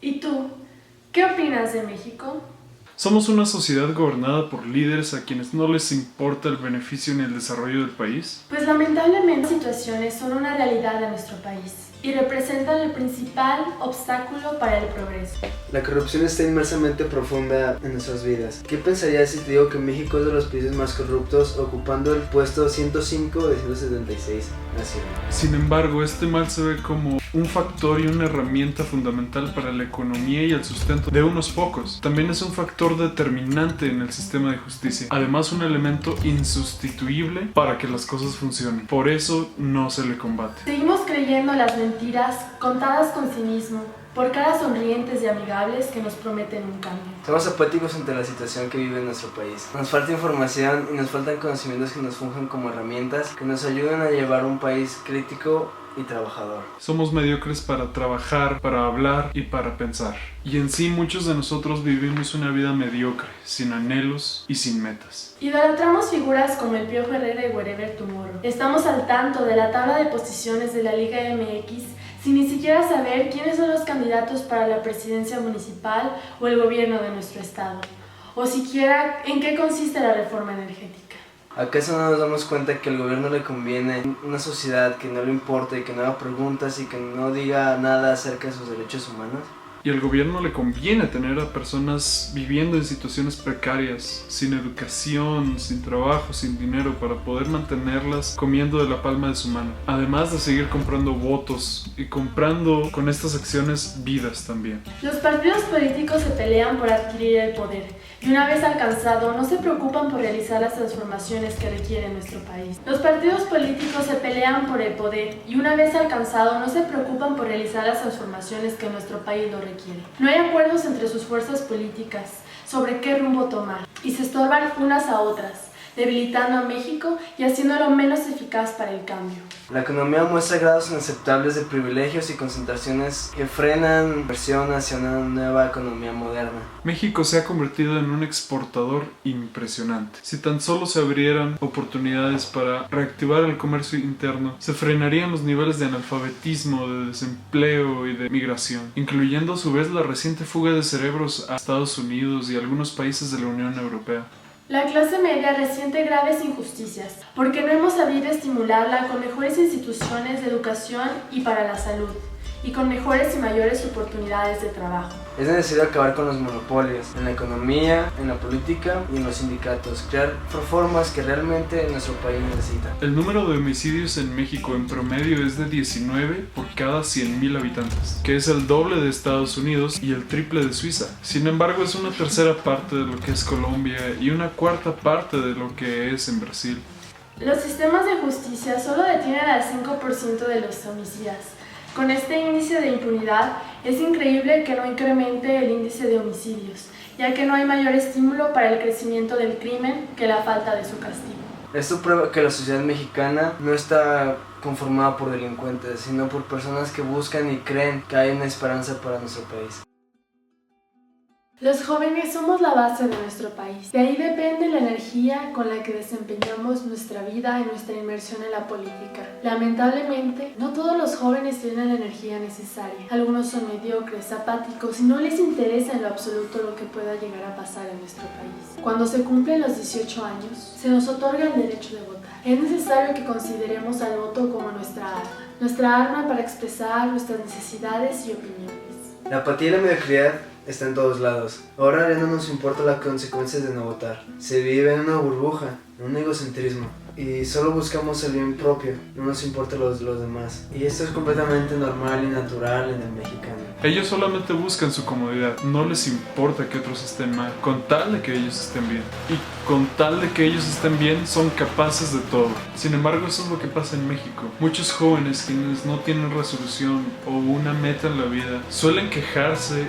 ¿Y tú? ¿Qué opinas de México? ¿Somos una sociedad gobernada por líderes a quienes no les importa el beneficio ni el desarrollo del país? Pues lamentablemente las situaciones son una realidad de nuestro país y representan el principal obstáculo para el progreso. La corrupción está inmersamente profunda en nuestras vidas. ¿Qué pensarías si te digo que México es de los países más corruptos, ocupando el puesto 105 de 176 naciones? Sin embargo, este mal se ve como un factor y una herramienta fundamental para la economía y el sustento de unos pocos. También es un factor determinante en el sistema de justicia. Además, un elemento insustituible para que las cosas funcionen. Por eso no se le combate. Seguimos creyendo las mentiras contadas con cinismo por caras sonrientes y amigables que nos prometen un cambio. Somos apáticos ante la situación que vive nuestro país. Nos falta información y nos faltan conocimientos que nos funjan como herramientas que nos ayuden a llevar un país crítico y trabajador. Somos mediocres para trabajar, para hablar y para pensar. Y en sí muchos de nosotros vivimos una vida mediocre, sin anhelos y sin metas. Idolatramos figuras como el Pío Herrera y Wherever Tomorrow. Estamos al tanto de la tabla de posiciones de la Liga MX sin ni siquiera saber quiénes son los candidatos para la presidencia municipal o el gobierno de nuestro estado, o siquiera en qué consiste la reforma energética. ¿Acaso no nos damos cuenta que al gobierno le conviene una sociedad que no le importa y que no haga preguntas y que no diga nada acerca de sus derechos humanos? Y al gobierno le conviene tener a personas viviendo en situaciones precarias, sin educación, sin trabajo, sin dinero, para poder mantenerlas comiendo de la palma de su mano. Además de seguir comprando votos y comprando con estas acciones vidas también. Los partidos políticos se pelean por adquirir el poder y una vez alcanzado no se preocupan por realizar las transformaciones que requiere nuestro país. Los partidos políticos se pelean por el poder y una vez alcanzado no se preocupan por realizar las transformaciones que nuestro país lo requiere. No hay acuerdos entre sus fuerzas políticas sobre qué rumbo tomar y se estorban unas a otras, debilitando a México y haciéndolo menos eficaz para el cambio. La economía muestra grados inaceptables de privilegios y concentraciones que frenan la inversión hacia una nueva economía moderna. México se ha convertido en un exportador impresionante. Si tan solo se abrieran oportunidades para reactivar el comercio interno, se frenarían los niveles de analfabetismo, de desempleo y de migración, incluyendo a su vez la reciente fuga de cerebros a Estados Unidos y algunos países de la Unión Europea. La clase media resiente graves injusticias porque no hemos sabido estimularla con mejores instituciones de educación y para la salud, y con mejores y mayores oportunidades de trabajo. Es necesario acabar con los monopolios en la economía, en la política y en los sindicatos, crear reformas que realmente nuestro país necesita. El número de homicidios en México en promedio es de 19 por cada 100,000 habitantes, que es el doble de Estados Unidos y el triple de Suiza. Sin embargo, es una tercera parte de lo que es Colombia y una cuarta parte de lo que es en Brasil. Los sistemas de justicia solo detienen al 5% de los homicidas. Con este índice de impunidad, es increíble que no incremente el índice de homicidios, ya que no hay mayor estímulo para el crecimiento del crimen que la falta de su castigo. Esto prueba que la sociedad mexicana no está conformada por delincuentes, sino por personas que buscan y creen que hay una esperanza para nuestro país. Los jóvenes somos la base de nuestro país. De ahí depende la energía con la que desempeñamos nuestra vida y nuestra inmersión en la política. Lamentablemente, no todos los jóvenes tienen la energía necesaria. Algunos son mediocres, apáticos y no les interesa en lo absoluto lo que pueda llegar a pasar en nuestro país. Cuando se cumplen los 18 años, se nos otorga el derecho de votar. Es necesario que consideremos al voto como nuestra arma para expresar nuestras necesidades y opiniones. La apatía y la mediocridad está en todos lados. Ahora ya no nos importa las consecuencias de no votar. Se vive en una burbuja, en un egocentrismo. Y solo buscamos el bien propio, no nos importa los demás. Y esto es completamente normal y natural en el mexicano. Ellos solamente buscan su comodidad, no les importa que otros estén mal, con tal de que ellos estén bien. Y con tal de que ellos estén bien, son capaces de todo. Sin embargo, eso es lo que pasa en México. Muchos jóvenes quienes no tienen resolución o una meta en la vida, suelen quejarse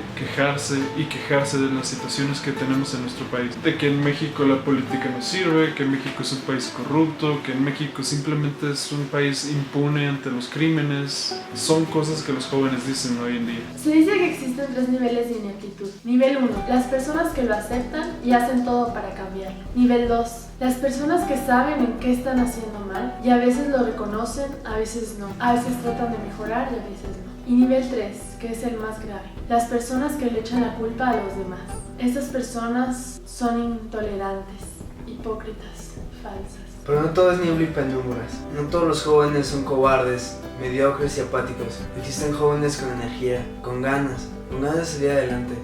de las situaciones que tenemos en nuestro país. De que en México la política no sirve, que México es un país corrupto, que en México simplemente es un país impune ante los crímenes. Son cosas que los jóvenes dicen hoy en día. Se dice que existen 3 niveles de ineptitud. Nivel 1, las personas que lo aceptan y hacen todo para cambiarlo. Nivel 2, las personas que saben en qué están haciendo mal y a veces lo reconocen, a veces no. A veces tratan de mejorar y a veces no. Y nivel 3, que es el más grave, las personas que le echan la culpa a los demás. Estas personas son intolerantes, hipócritas, falsas. Pero no todo es niebla y penumbras. No todos los jóvenes son cobardes, mediocres y apáticos. Existen jóvenes con energía, con ganas de salir adelante,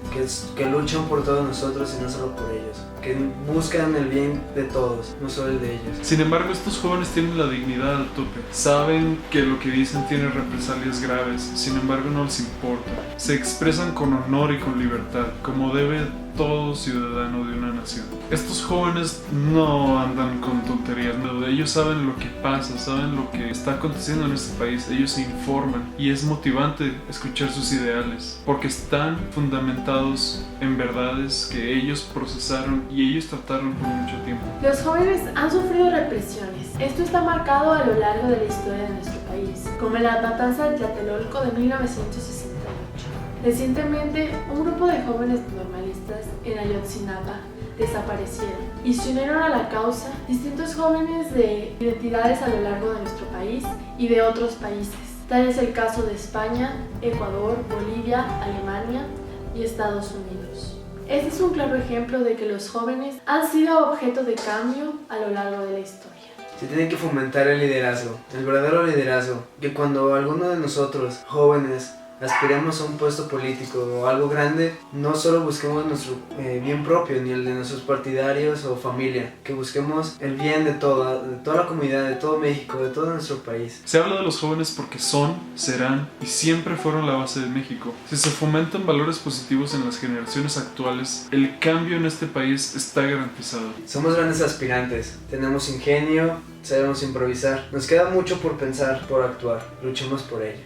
que luchan por todos nosotros y no solo por ellos, que buscan el bien de todos, no solo el de ellos. Sin embargo, estos jóvenes tienen la dignidad al tope. Saben que lo que dicen tiene represalias graves, sin embargo no les importa. Se expresan con honor y con libertad, como debe todo ciudadano de una nación. Estos jóvenes no andan con tonterías, no. Ellos saben lo que pasa, saben lo que está aconteciendo en este país, ellos se informan y es motivante escuchar sus ideales, porque están fundamentados en verdades que ellos procesaron y ellos trataron por mucho tiempo. Los jóvenes han sufrido represiones. Esto está marcado a lo largo de la historia de nuestro país, como en la matanza de Tlatelolco de 1968. Recientemente, un grupo de jóvenes normalistas en Ayotzinapa desaparecieron y se unieron a la causa distintos jóvenes de identidades a lo largo de nuestro país y de otros países. Tal es el caso de España, Ecuador, Bolivia, Alemania y Estados Unidos. Este es un claro ejemplo de que los jóvenes han sido objeto de cambio a lo largo de la historia. Se tiene que fomentar el liderazgo, el verdadero liderazgo, que cuando alguno de nosotros, jóvenes, aspiremos a un puesto político o algo grande, no solo busquemos nuestro bien propio ni el de nuestros partidarios o familia, que busquemos el bien de toda la comunidad, de todo México, de todo nuestro país. Se habla de los jóvenes porque son, serán y siempre fueron la base de México. Si se fomentan valores positivos en las generaciones actuales, el cambio en este país está garantizado. Somos grandes aspirantes, tenemos ingenio, sabemos improvisar, nos queda mucho por pensar, por actuar, luchemos por ello.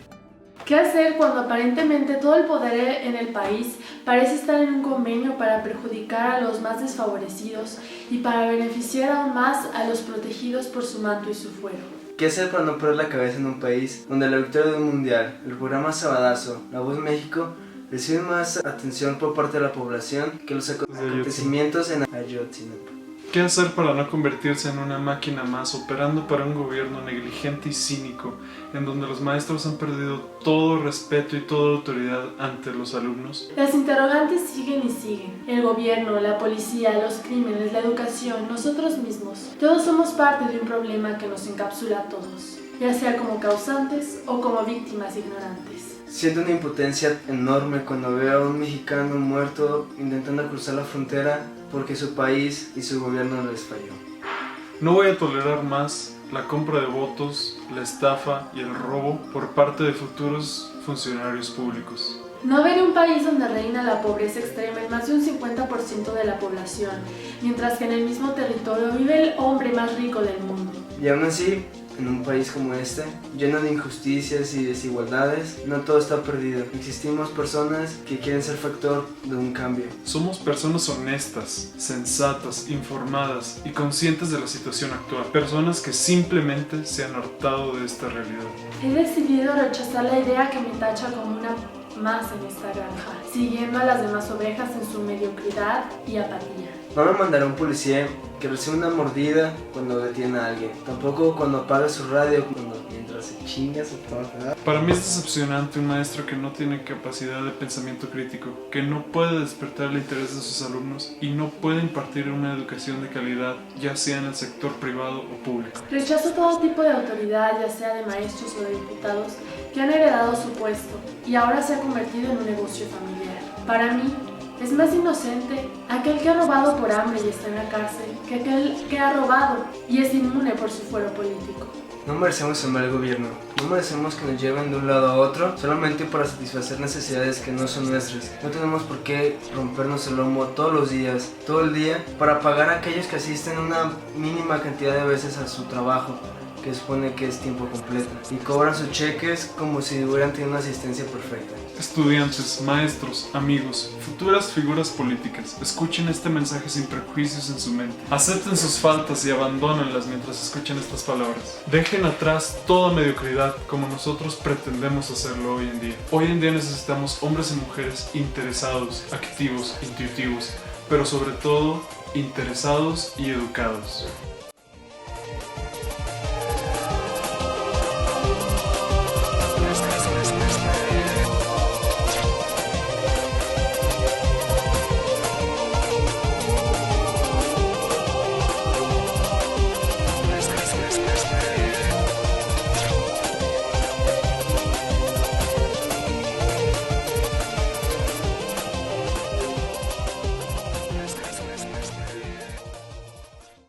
¿Qué hacer cuando aparentemente todo el poder en el país parece estar en un convenio para perjudicar a los más desfavorecidos y para beneficiar aún más a los protegidos por su manto y su fuero? ¿Qué hacer para no perder la cabeza en un país donde la victoria de un mundial, el programa Sabadazo, La Voz México, reciben más atención por parte de la población que los acontecimientos en Ayotzinapa? ¿Qué hacer para no convertirse en una máquina más operando para un gobierno negligente y cínico, en donde los maestros han perdido todo respeto y toda autoridad ante los alumnos? Las interrogantes siguen y siguen. El gobierno, la policía, los crímenes, la educación, nosotros mismos. Todos somos parte de un problema que nos encapsula a todos, ya sea como causantes o como víctimas ignorantes. Siento una impotencia enorme cuando veo a un mexicano muerto intentando cruzar la frontera porque su país y su gobierno les falló. No voy a tolerar más la compra de votos, la estafa y el robo por parte de futuros funcionarios públicos. No veré un país donde reina la pobreza extrema en más de un 50% de la población, mientras que en el mismo territorio vive el hombre más rico del mundo. Y aún así, en un país como este, lleno de injusticias y desigualdades, no todo está perdido. Existimos personas que quieren ser factor de un cambio. Somos personas honestas, sensatas, informadas y conscientes de la situación actual. Personas que simplemente se han hartado de esta realidad. He decidido rechazar la idea que me tacha como una más en esta granja, siguiendo a las demás ovejas en su mediocridad y apatía. No me mandará un policía que recibe una mordida cuando detiene a alguien. Tampoco cuando apaga su radio mientras se chinga su trabajo. Para mí es decepcionante un maestro que no tiene capacidad de pensamiento crítico, que no puede despertar el interés de sus alumnos y no puede impartir una educación de calidad, ya sea en el sector privado o público. Rechazo todo tipo de autoridad, ya sea de maestros o de diputados, que han heredado su puesto y ahora se ha convertido en un negocio familiar. Para mí, es más inocente aquel que ha robado por hambre y está en la cárcel que aquel que ha robado y es inmune por su fuero político. No merecemos un mal gobierno, no merecemos que nos lleven de un lado a otro solamente para satisfacer necesidades que no son nuestras. No tenemos por qué rompernos el lomo todos los días, todo el día, para pagar a aquellos que asisten una mínima cantidad de veces a su trabajo, que supone que es tiempo completo, y cobran sus cheques como si hubieran tenido una asistencia perfecta. Estudiantes, maestros, amigos, futuras figuras políticas, escuchen este mensaje sin prejuicios en su mente. Acepten sus faltas y abandónenlas mientras escuchen estas palabras. Dejen atrás toda mediocridad como nosotros pretendemos hacerlo hoy en día. Hoy en día necesitamos hombres y mujeres interesados, activos, intuitivos, pero sobre todo interesados y educados.